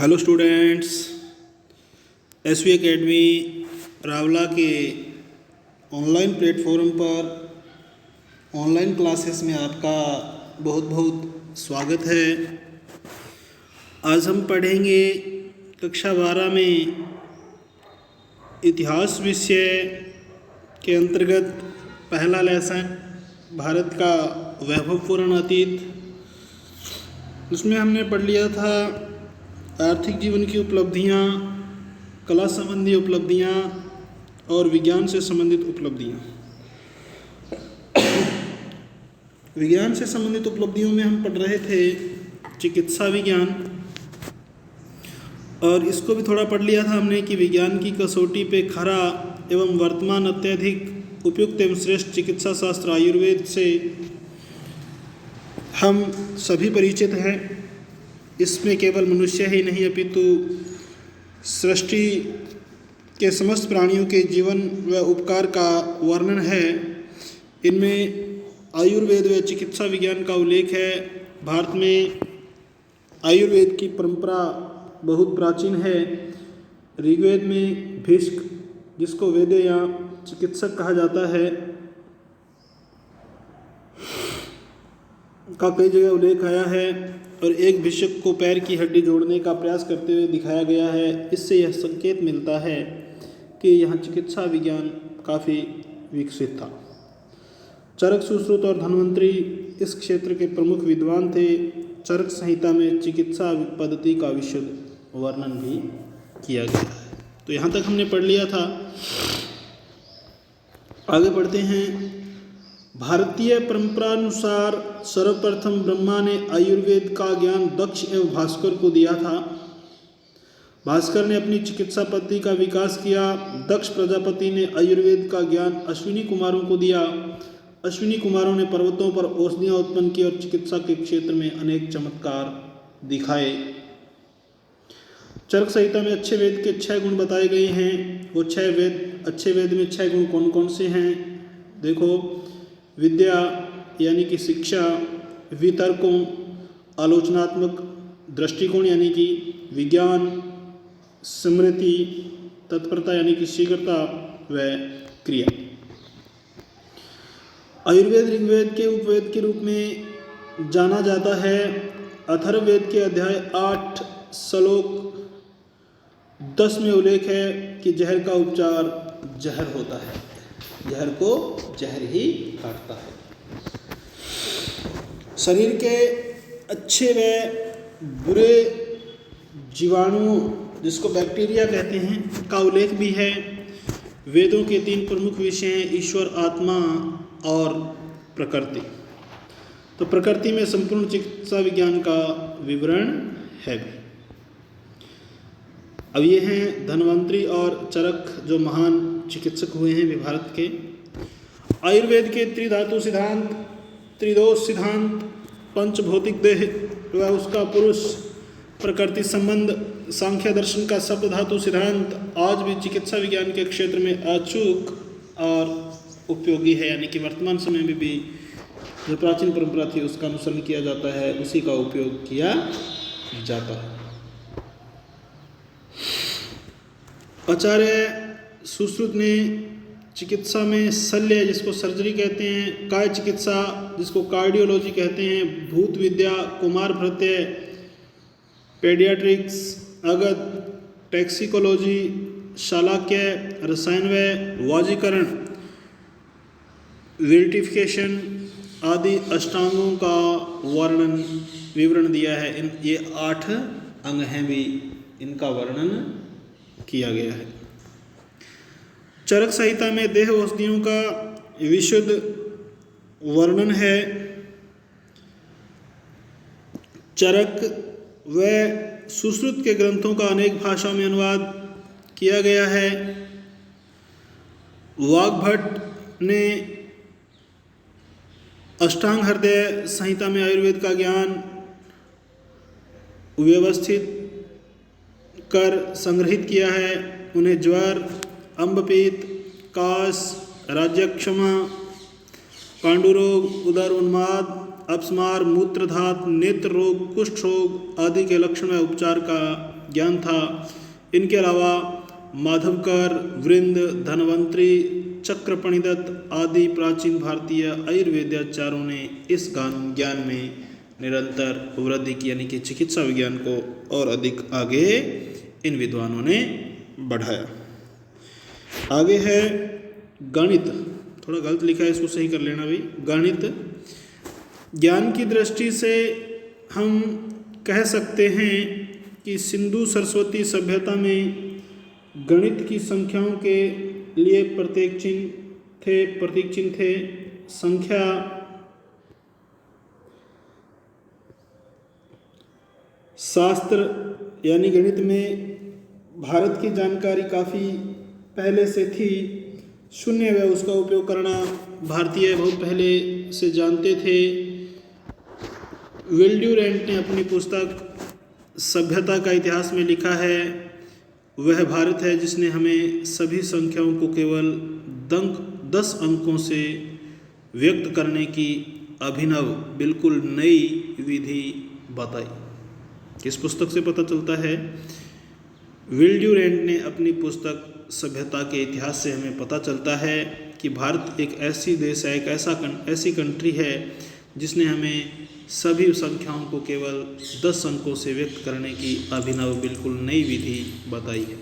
Hello students, SV Academy Rawla के online platform पर online classes में आपका बहुत बहुत स्वागत है। आज हम पढ़ेंगे कक्षा 12 में इतिहास विषय के अंतर्गत पहला लेसन भारत का वैभवपूर्ण अतीत। उसमें हमने पढ़ लिया था आर्थिक जीवन की उपलब्धियाँ, कला संबंधी उपलब्धियाँ और विज्ञान से संबंधित उपलब्धियाँ। विज्ञान से संबंधित उपलब्धियों में हम पढ़ रहे थे चिकित्सा विज्ञान, और इसको भी थोड़ा पढ़ लिया था हमने कि विज्ञान की कसौटी पे खरा एवं वर्तमान अत्यधिक उपयुक्त एवं श्रेष्ठ चिकित्सा शास्त्र आयुर्वेद से हम सभी परिचित हैं। इसमें केवल मनुष्य ही नहीं अपितु सृष्टि के समस्त प्राणियों के जीवन व उपकार का वर्णन है। इनमें आयुर्वेद व चिकित्सा विज्ञान का उल्लेख है। भारत में आयुर्वेद की परंपरा बहुत प्राचीन है। ऋग्वेद में भीष्म, जिसको वेद या चिकित्सक कहा जाता है, का कई जगह उल्लेख आया है और एक भिषक को पैर की हड्डी जोड़ने का प्रयास करते हुए दिखाया गया है। इससे यह संकेत मिलता है कि यहाँ चिकित्सा विज्ञान काफ़ी विकसित था। चरक, सुश्रुत और धन्वंतरी इस क्षेत्र के प्रमुख विद्वान थे। चरक संहिता में चिकित्सा पद्धति का विशद वर्णन भी किया गया है। तो यहाँ तक हमने पढ़ लिया था। आगे बढ़ते हैं। भारतीय परंपरानुसार सर्वप्रथम ब्रह्मा ने आयुर्वेद का ज्ञान दक्ष एवं भास्कर को दिया था। भास्कर ने अपनी चिकित्सा पद्धति का विकास किया। दक्ष प्रजापति ने आयुर्वेद का ज्ञान अश्विनी कुमारों को दिया। अश्विनी कुमारों ने पर्वतों पर औषधियाँ उत्पन्न की और चिकित्सा के क्षेत्र में अनेक चमत्कार दिखाए। चरक संहिता में अच्छे वेद के 6 गुण बताए गए हैं। वो 6 वेद, अच्छे वेद में 6 गुण कौन कौन से हैं? देखो, विद्या यानी कि शिक्षा, वितर्कों आलोचनात्मक दृष्टिकोण यानी कि विज्ञान, स्मृति तत्परता यानी कि शीघ्रता व क्रिया। आयुर्वेद ऋग्वेद के उपवेद के रूप में जाना जाता है। अथर्ववेद के अध्याय 8 श्लोक 10 में उल्लेख है कि जहर का उपचार जहर होता है, जहर को जहर ही काटता है। शरीर के अच्छे व बुरे जीवाणुओं, जिसको बैक्टीरिया कहते हैं, का उल्लेख भी है। वेदों के 3 प्रमुख विषय हैं, ईश्वर, आत्मा और प्रकृति। तो प्रकृति में संपूर्ण चिकित्सा विज्ञान का विवरण है भी। अब ये हैं धन्वंतरी और चरक, जो महान चिकित्सक हुए हैं भारत के। आयुर्वेद के त्रिधातु सिद्धांत, त्रिदोष सिद्धांत, पंचभौतिक देह व उसका पुरुष, प्रकृति संबंध, सांख्य दर्शन का शब्द धातु सिद्धांत आज भी चिकित्सा विज्ञान के क्षेत्र में अचूक और उपयोगी है। यानी कि वर्तमान समय में भी जो प्राचीन परंपरा थी उसका अनुसरण किया जाता है, उसी का उपयोग किया जाता है। आचार्य सुश्रुत ने चिकित्सा में शल्य, जिसको सर्जरी कहते हैं, काय चिकित्सा, जिसको कार्डियोलॉजी कहते हैं, भूत विद्या, कुमार भृत्य, पेडियाट्रिक्स, अगध, टैक्सिकोलॉजी, शालाक्य, रसायन व वाजीकरण, विल्टिफिकेशन आदि अष्टांगों का विवरण दिया है। ये 8 अंग हैं भी, इनका वर्णन किया गया है। चरक संहिता में देह औषधियों का विशुद्ध वर्णन है। चरक व सुश्रुत के ग्रंथों का अनेक भाषाओं में अनुवाद किया गया है। वाग्भट ने अष्टांग हृदय संहिता में आयुर्वेद का ज्ञान व्यवस्थित कर संग्रहित किया है। उन्हें ज्वर, अम्बपीत, कास, राज्यक्षमा, पांडुरोग, उदर उन्माद, अपस्मार, मूत्रधात, नेत्र रोग, कुष्ठ रोग आदि के लक्षण व उपचार का ज्ञान था। इनके अलावा माधवकर, वृंद, धन्वंतरी, चक्रपणिदत्त आदि प्राचीन भारतीय आयुर्वेदाचार्यों ने इस ज्ञान में निरंतर वृद्धि की, यानी कि चिकित्सा विज्ञान को और अधिक आगे इन विद्वानों ने बढ़ाया। आगे है गणित। थोड़ा गलत लिखा है, इसको सही कर लेना भाई। गणित ज्ञान की दृष्टि से हम कह सकते हैं कि सिंधु सरस्वती सभ्यता में गणित की संख्याओं के लिए प्रतीक चिन्ह थे। संख्या शास्त्र यानी गणित में भारत की जानकारी काफ़ी पहले से थी। शून्य व उसका उपयोग करना भारतीय बहुत पहले से जानते थे। विल्ड्यूरेंट ने अपनी पुस्तक सभ्यता का इतिहास में लिखा है, वह भारत है जिसने हमें सभी संख्याओं को केवल 10 अंकों से व्यक्त करने की अभिनव बिल्कुल नई विधि बताई। किस पुस्तक से पता चलता है? विल्ड्यूरेंट ने अपनी पुस्तक सभ्यता के इतिहास से हमें पता चलता है कि भारत एक ऐसी देश है, ऐसी कंट्री है जिसने हमें सभी संख्याओं को केवल 10 अंकों से व्यक्त करने की अभिनव बिल्कुल नई विधि बताई है,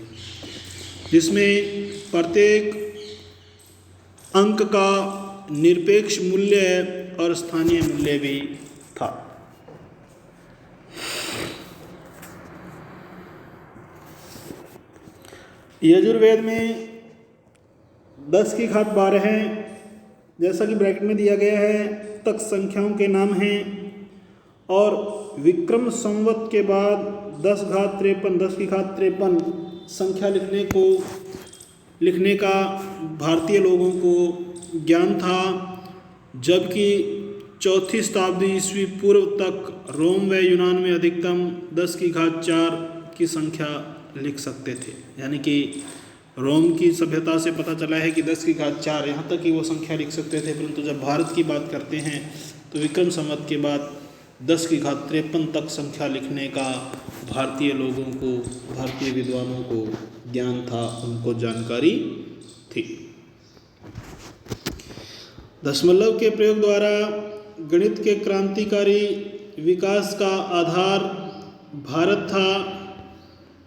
जिसमें प्रत्येक अंक का निरपेक्ष मूल्य और स्थानीय मूल्य भी था। यजुर्वेद में 10 की घात 12 है, जैसा कि ब्रैकेट में दिया गया है, तक संख्याओं के नाम हैं। और विक्रम संवत के बाद 10 घात 53, 10 की घात 53 संख्या लिखने का भारतीय लोगों को ज्ञान था, जबकि 4वीं शताब्दी ईस्वी पूर्व तक रोम व यूनान में अधिकतम 10 की घात 4 की संख्या लिख सकते थे। यानी कि रोम की सभ्यता से पता चला है कि 10 की घात 4 यहाँ तक की वो संख्या लिख सकते थे, परंतु जब भारत की बात करते हैं तो विक्रम संवत के बाद 10 की घात 53 तक संख्या लिखने का भारतीय लोगों को, भारतीय विद्वानों को ज्ञान था, उनको जानकारी थी। दशमलव के प्रयोग द्वारा गणित के क्रांतिकारी विकास का आधार भारत था।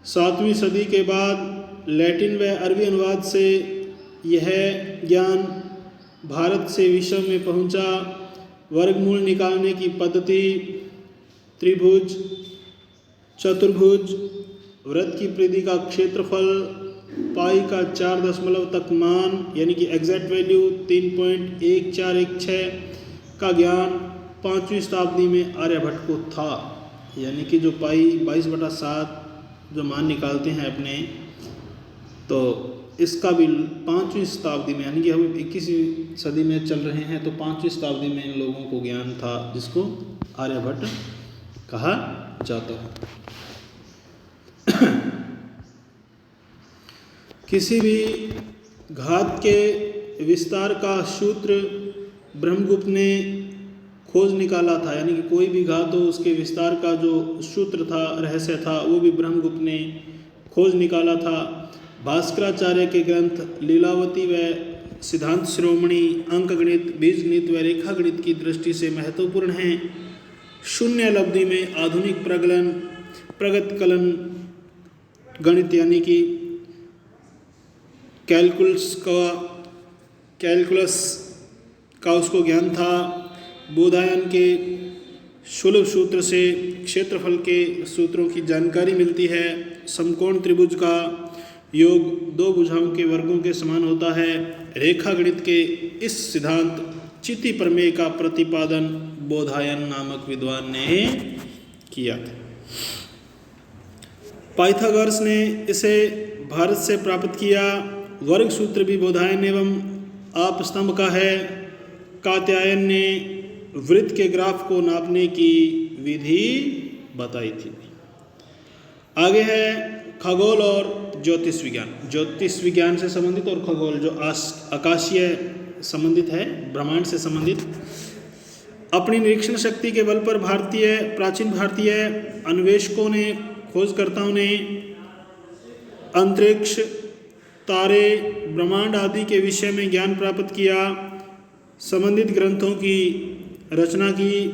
7वीं सदी के बाद लैटिन व अरबी अनुवाद से यह ज्ञान भारत से विश्व में पहुंचा। वर्गमूल निकालने की पद्धति, त्रिभुज, चतुर्भुज, वृत्त की परिधि का क्षेत्रफल, पाई का 4 दशमलव तक मान यानी कि एग्जैक्ट वैल्यू 3.1416 का ज्ञान 5वीं शताब्दी में आर्यभट्ट को था। यानी कि जो पाई 22/7 जो मान निकालते हैं अपने, तो इसका भी 5वीं शताब्दी में, यानी कि हम 21वीं सदी में चल रहे हैं, तो 5वीं शताब्दी में इन लोगों को ज्ञान था, जिसको आर्यभट्ट कहा जाता है। किसी भी घात के विस्तार का सूत्र ब्रह्मगुप्त ने खोज निकाला था। यानी कि कोई भी घात हो उसके विस्तार का जो सूत्र था, रहस्य था, वो भी ब्रह्मगुप्त ने खोज निकाला था। भास्कराचार्य के ग्रंथ लीलावती व सिद्धांत शिरोमणि अंकगणित, बीजगणित व रेखागणित की दृष्टि से महत्वपूर्ण हैं। शून्य लब्धि में आधुनिक प्रगतकलन गणित यानी कि कैलकुलस का उसको ज्ञान था। बोधायन के सुलभ सूत्र से क्षेत्रफल के सूत्रों की जानकारी मिलती है। समकोण त्रिभुज का योग 2 भुजाओं के वर्गों के समान होता है। रेखा गणित के इस सिद्धांत चिति प्रमेय का प्रतिपादन बोधायन नामक विद्वान ने किया था। पाइथागोरस ने इसे भारत से प्राप्त किया। वर्ग सूत्र भी बोधायन एवं आपस्तंभ का है। कात्यायन ने वृत्त के ग्राफ को नापने की विधि बताई थी। आगे है खगोल और ज्योतिष विज्ञान। ज्योतिष विज्ञान से संबंधित और खगोल जो आकाशीय संबंधित है, ब्रह्मांड से संबंधित। अपनी निरीक्षण शक्ति के बल पर प्राचीन भारतीय अन्वेषकों ने खोजकर्ताओं ने अंतरिक्ष, तारे, ब्रह्मांड आदि के विषय में ज्ञान प्राप्त किया, संबंधित ग्रंथों की रचना की।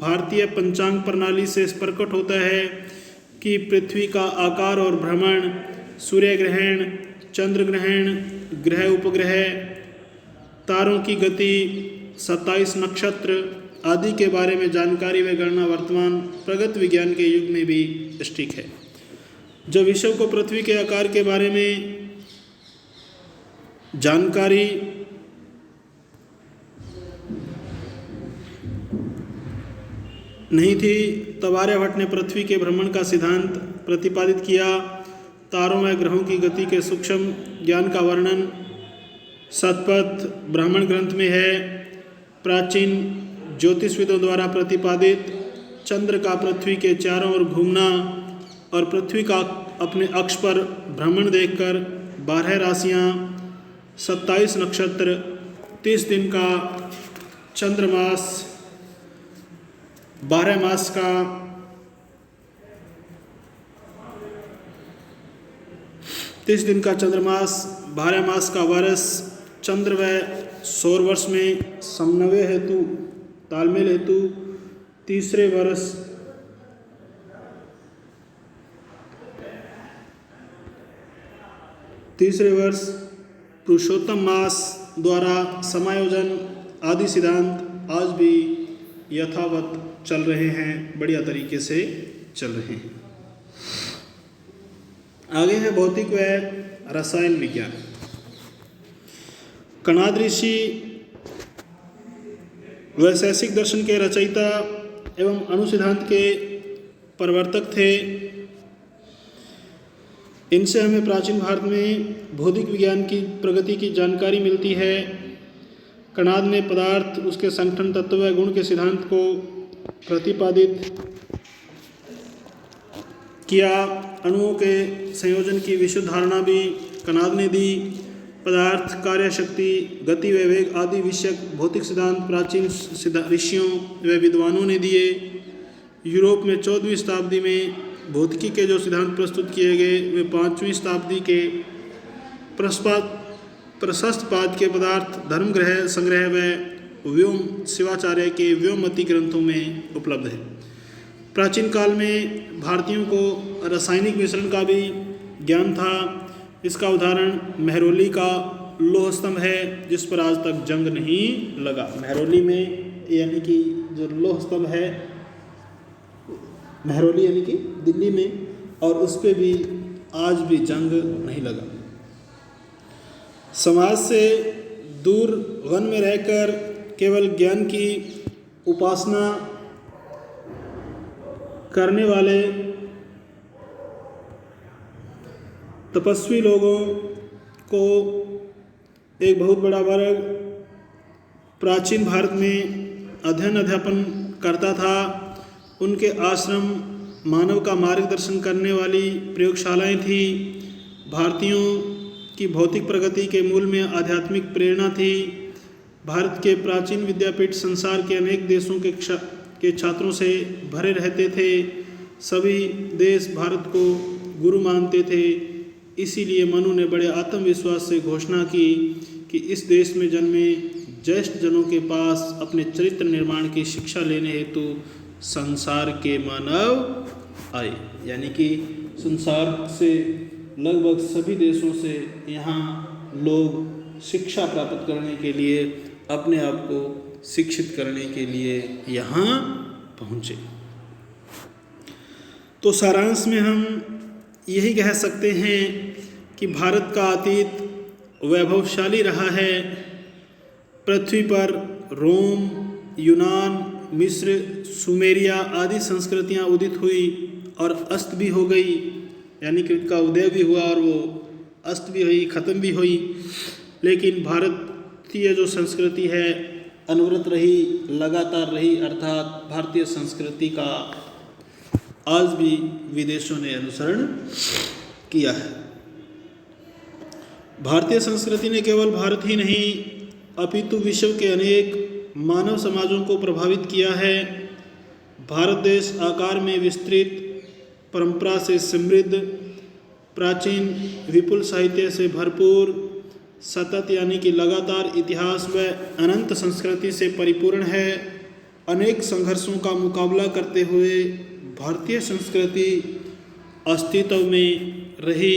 भारतीय पंचांग प्रणाली से प्रकट होता है कि पृथ्वी का आकार और भ्रमण, सूर्य ग्रहण, चंद्र ग्रहण, ग्रह उपग्रह, तारों की गति, 27 नक्षत्र आदि के बारे में जानकारी व गणना वर्तमान प्रगत विज्ञान के युग में भी सटीक है। जब विश्व को पृथ्वी के आकार के बारे में जानकारी नहीं थी, तब आर्यभट्ट ने पृथ्वी के भ्रमण का सिद्धांत प्रतिपादित किया। तारों व ग्रहों की गति के सूक्ष्म ज्ञान का वर्णन शतपथ ब्राह्मण ग्रंथ में है। प्राचीन ज्योतिषविदों द्वारा प्रतिपादित चंद्र का पृथ्वी के चारों ओर घूमना और पृथ्वी का अपने अक्ष पर भ्रमण देखकर 12 राशियाँ, 27 नक्षत्र, 30 दिन का चंद्रमास, 12 मास का 30 दिन का चंद्रमास, 12 मास का वर्ष, चंद्र व सौर वर्ष में समन्वय हेतु, तालमेल हेतु तीसरे वर्ष पुरुषोत्तम मास द्वारा समायोजन आदि सिद्धांत आज भी यथावत चल रहे हैं, बढ़िया तरीके से चल रहे हैं। आगे है भौतिक व रसायन विज्ञान। कणाद ऋषि वैशेषिक दर्शन के रचयिता एवं अणुसिद्धांत के प्रवर्तक थे। इनसे हमें प्राचीन भारत में भौतिक विज्ञान की प्रगति की जानकारी मिलती है। कणाद ने पदार्थ, उसके संगठन, तत्व व गुण के सिद्धांत को प्रतिपादित किया। अणुओं के संयोजन की विशुद्ध धारणा भी कणाद ने दी। पदार्थ, कार्यशक्ति, गति व वेग आदि विषयक भौतिक सिद्धांत प्राचीन ऋषियों व विद्वानों ने दिए। यूरोप में 14वीं शताब्दी में भौतिकी के जो सिद्धांत प्रस्तुत किए गए वे 5वीं शताब्दी के प्रशस्त पाद के पदार्थ, धर्म ग्रह संग्रह व व्योम शिवाचार्य के व्योममती ग्रंथों में उपलब्ध है। प्राचीन काल में भारतीयों को रासायनिक मिश्रण का भी ज्ञान था। इसका उदाहरण मेहरौली का लौह स्तंभ है, जिस पर आज तक जंग नहीं लगा। मेहरौली में यानी कि जो लौह स्तंभ है, मेहरौली यानी कि दिल्ली में, और उस पर भी आज भी जंग नहीं लगा। समाज से दूर वन में रहकर केवल ज्ञान की उपासना करने वाले तपस्वी लोगों को एक बहुत बड़ा वर्ग प्राचीन भारत में अध्ययन अध्यापन करता था। उनके आश्रम मानव का मार्गदर्शन करने वाली प्रयोगशालाएं थी। भारतीयों की भौतिक प्रगति के मूल में आध्यात्मिक प्रेरणा थी। भारत के प्राचीन विद्यापीठ संसार के अनेक देशों के छात्रों से भरे रहते थे। सभी देश भारत को गुरु मानते थे। इसीलिए मनु ने बड़े आत्मविश्वास से घोषणा की कि इस देश में जन्मे ज्येष्ठ जनों के पास अपने चरित्र निर्माण की शिक्षा लेने हेतु संसार के मानव आए। यानी कि संसार से लगभग सभी देशों से यहाँ लोग शिक्षा प्राप्त करने के लिए, अपने आप को शिक्षित करने के लिए यहाँ पहुँचे। तो सारांश में हम यही कह सकते हैं कि भारत का अतीत वैभवशाली रहा है। पृथ्वी पर रोम, यूनान, मिस्र, सुमेरिया आदि संस्कृतियाँ उदित हुई और अस्त भी हो गई। यानी कि उनका उदय भी हुआ और वो अस्त भी हुई, ख़त्म भी हुई। लेकिन भारतीय जो संस्कृति है अनवरत रही, लगातार रही। अर्थात भारतीय संस्कृति का आज भी विदेशों ने अनुसरण किया है। भारतीय संस्कृति ने केवल भारत ही नहीं अपितु विश्व के अनेक मानव समाजों को प्रभावित किया है। भारत देश आकार में विस्तृत, परंपरा से समृद्ध, प्राचीन विपुल साहित्य से भरपूर, सतत यानी कि लगातार इतिहास व अनंत संस्कृति से परिपूर्ण है। अनेक संघर्षों का मुकाबला करते हुए भारतीय संस्कृति अस्तित्व में रही,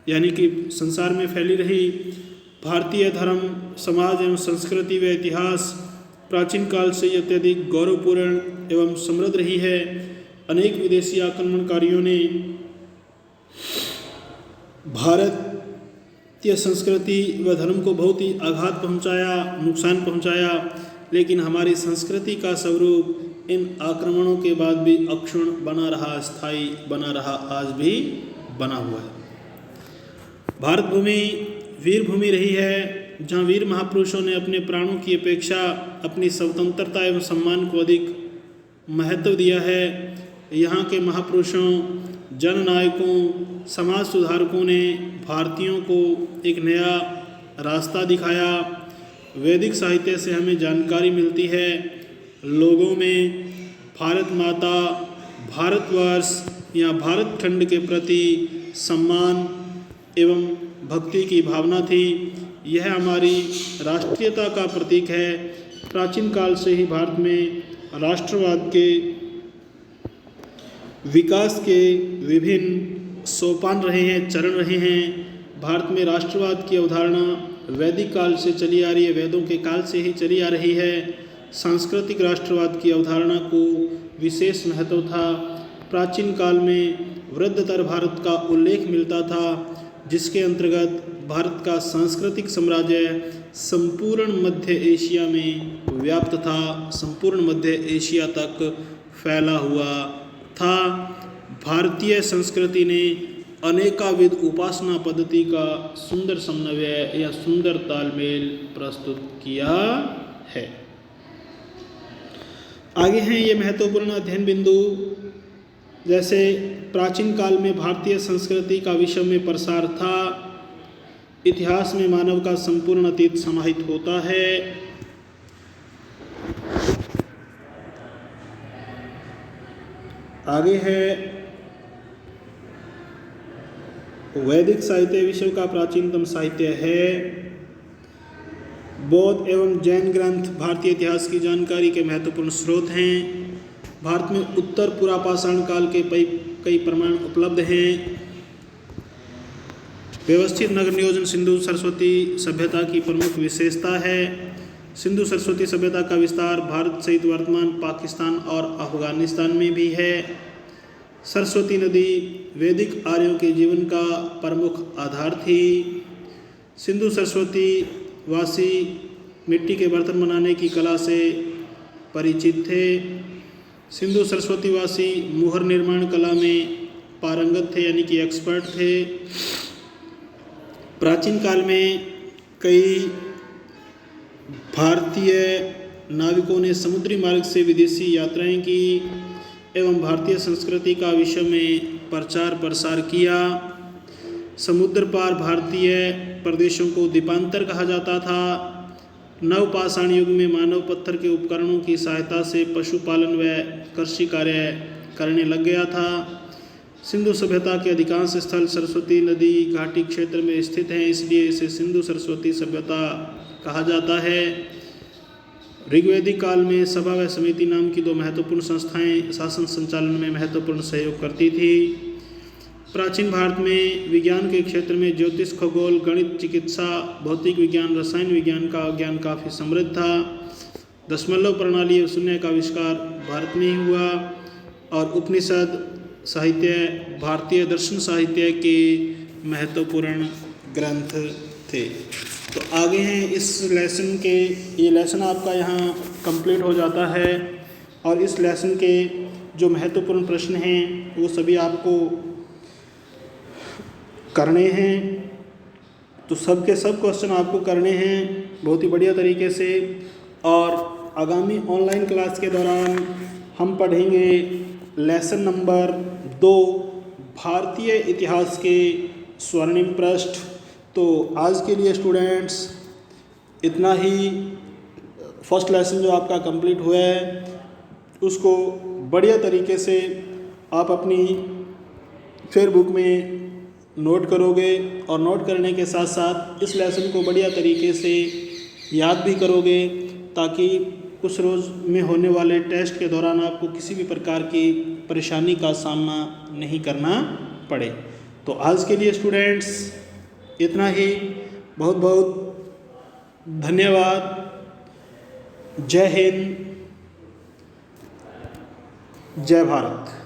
यानी कि संसार में फैली रही। भारतीय धर्म, समाज एवं संस्कृति व इतिहास प्राचीन काल से अत्यधिक गौरवपूर्ण एवं समृद्ध रही है। अनेक विदेशी आक्रमणकारियों ने भारतीय संस्कृति व धर्म को बहुत ही आघात पहुंचाया, नुकसान पहुंचाया, लेकिन हमारी संस्कृति का स्वरूप इन आक्रमणों के बाद भी अक्षुण्ण बना रहा, स्थायी बना रहा, आज भी बना हुआ है। भारत भूमि वीर भूमि रही है, जहाँ वीर महापुरुषों ने अपने प्राणों की अपेक्षा अपनी स्वतंत्रता एवं सम्मान को अधिक महत्व दिया है। यहाँ के महापुरुषों, जननायकों, समाज सुधारकों ने भारतीयों को एक नया रास्ता दिखाया। वैदिक साहित्य से हमें जानकारी मिलती है, लोगों में भारत माता, भारतवर्ष या भारत खंड के प्रति सम्मान एवं भक्ति की भावना थी। यह हमारी राष्ट्रीयता का प्रतीक है। प्राचीन काल से ही भारत में राष्ट्रवाद के विकास के विभिन्न सोपान रहे हैं, चरण रहे हैं। भारत में राष्ट्रवाद की अवधारणा वैदिक काल से चली आ रही है, वेदों के काल से ही चली आ रही है। सांस्कृतिक राष्ट्रवाद की अवधारणा को विशेष महत्व था। प्राचीन काल में वृद्धतर भारत का उल्लेख मिलता था, जिसके अंतर्गत भारत का सांस्कृतिक साम्राज्य संपूर्ण मध्य एशिया में व्याप्त था, संपूर्ण मध्य एशिया तक फैला हुआ था। भारतीय संस्कृति ने अनेकाविध उपासना पद्धति का सुंदर समन्वय या सुंदर तालमेल प्रस्तुत किया है। आगे हैं ये महत्वपूर्ण अध्ययन बिंदु, जैसे प्राचीन काल में भारतीय संस्कृति का विश्व में प्रसार था। इतिहास में मानव का संपूर्ण अतीत समाहित होता है। आगे है वैदिक साहित्य विश्व का प्राचीनतम साहित्य है। बौद्ध एवं जैन ग्रंथ भारतीय इतिहास की जानकारी के महत्वपूर्ण स्रोत हैं। भारत में उत्तर पुरापाषाण काल के कई प्रमाण उपलब्ध हैं। व्यवस्थित नगर नियोजन सिंधु सरस्वती सभ्यता की प्रमुख विशेषता है। सिंधु सरस्वती सभ्यता का विस्तार भारत सहित वर्तमान पाकिस्तान और अफगानिस्तान में भी है। सरस्वती नदी वैदिक आर्यों के जीवन का प्रमुख आधार थी। सिंधु सरस्वती वासी मिट्टी के बर्तन बनाने की कला से परिचित थे। सिंधु सरस्वती वासी मुहर निर्माण कला में पारंगत थे, यानी कि एक्सपर्ट थे। प्राचीन काल में कई भारतीय नाविकों ने समुद्री मार्ग से विदेशी यात्राएं की एवं भारतीय संस्कृति का विश्व में प्रचार प्रसार किया। समुद्र पार भारतीय प्रदेशों को द्वीपांतर कहा जाता था। नवपाषाण युग में मानव पत्थर के उपकरणों की सहायता से पशुपालन व कृषि कार्य करने लग गया था। सिंधु सभ्यता के अधिकांश स्थल सरस्वती नदी घाटी क्षेत्र में स्थित हैं, इसलिए इसे सिंधु सरस्वती सभ्यता कहा जाता है। ऋग्वैदिक काल में सभा व समिति नाम की दो महत्वपूर्ण संस्थाएं शासन संचालन में महत्वपूर्ण सहयोग करती थी। प्राचीन भारत में विज्ञान के क्षेत्र में ज्योतिष, खगोल, गणित, चिकित्सा, भौतिक विज्ञान, रसायन विज्ञान का ज्ञान काफ़ी समृद्ध था। दशमलव प्रणाली और शून्य का आविष्कार भारत में ही हुआ और उपनिषद साहित्य भारतीय दर्शन साहित्य के महत्वपूर्ण ग्रंथ थे। तो आगे हैं इस लेसन के, ये लेसन आपका यहाँ कंप्लीट हो जाता है और इस लेसन के जो महत्वपूर्ण प्रश्न हैं वो सभी आपको करने हैं। तो सब के सब क्वेश्चन आपको करने हैं बहुत ही बढ़िया तरीके से। और आगामी ऑनलाइन क्लास के दौरान हम पढ़ेंगे लेसन नंबर 2 भारतीय इतिहास के स्वर्णिम पृष्ठ। तो आज के लिए स्टूडेंट्स इतना ही। फर्स्ट लेसन जो आपका कंप्लीट हुआ है उसको बढ़िया तरीके से आप अपनी फेयरबुक में नोट करोगे और नोट करने के साथ साथ इस लेसन को बढ़िया तरीके से याद भी करोगे, ताकि उस रोज़ में होने वाले टेस्ट के दौरान आपको किसी भी प्रकार की परेशानी का सामना नहीं करना पड़े। तो आज के लिए स्टूडेंट्स इतना ही। बहुत बहुत धन्यवाद। जय हिंद, जय भारत।